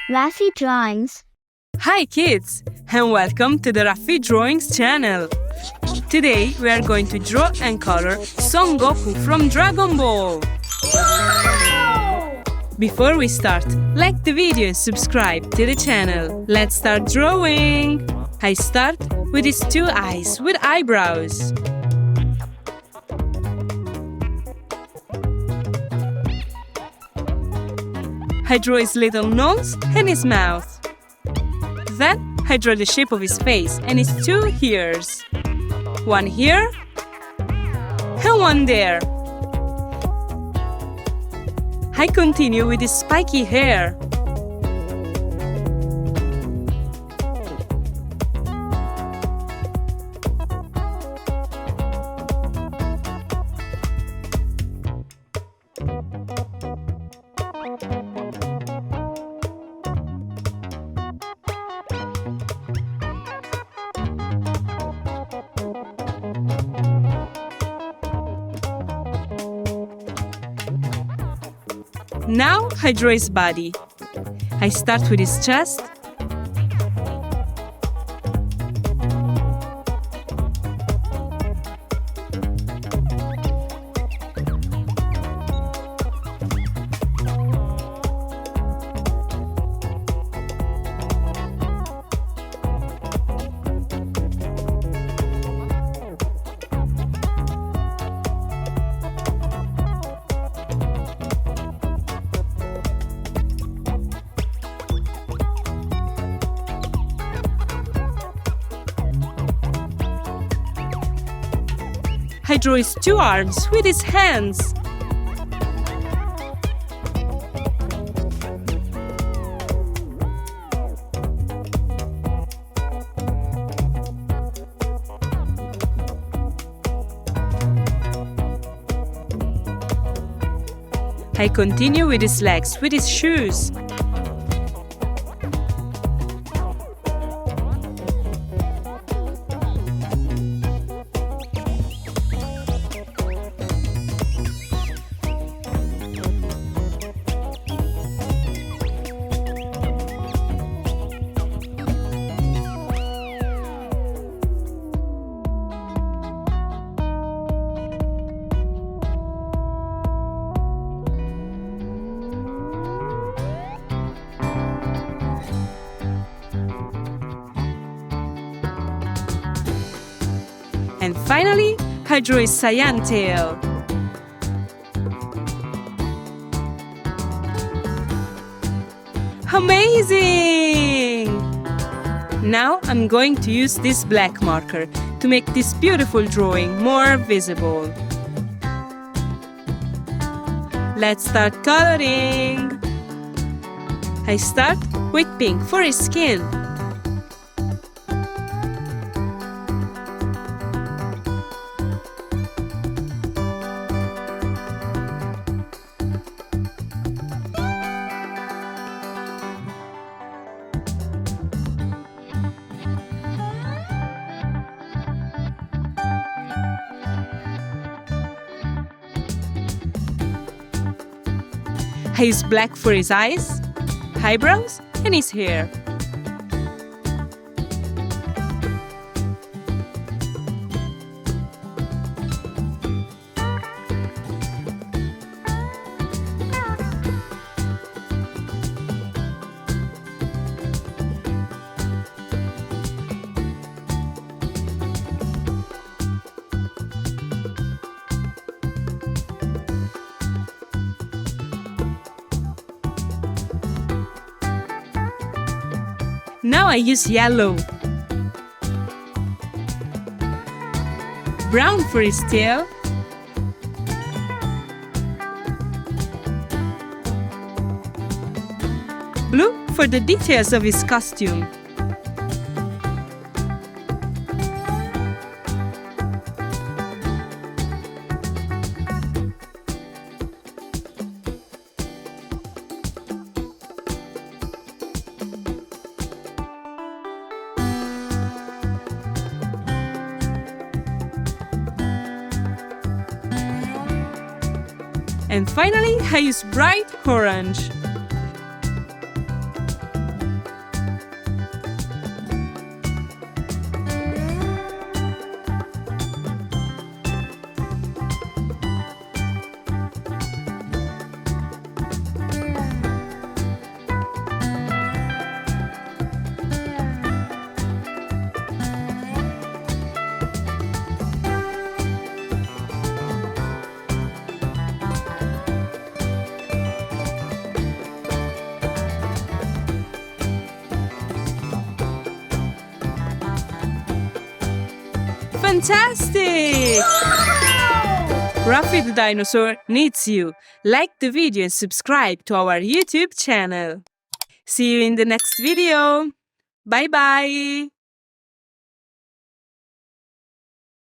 Raffy Drawings. Hi kids, and welcome to the Raffy Drawings channel. Today we are going to draw and color Son Goku from Dragon Ball. Wow! Before we start, like the video and subscribe to the channel. Let's start drawing. I start with his two eyes with eyebrows. I draw his little nose and his mouth. Then I draw the shape of his face and his two ears. One here and one there. I continue with his spiky hair. Now I draw his body. I start with his chest. I draw his two arms with his hands. I continue with his legs with his shoes. And finally, I draw his cyan tail. Amazing! Now I'm going to use this black marker to make this beautiful drawing more visible. Let's start coloring. I start with pink for his skin. I use black for his eyes, eyebrows, and his hair. Now I use yellow, brown for his tail, blue for the details of his costume. And finally, I use bright orange. Fantastic! Raffy the dinosaur needs you. Like the video and subscribe to our YouTube channel. See you in the next video. Bye bye.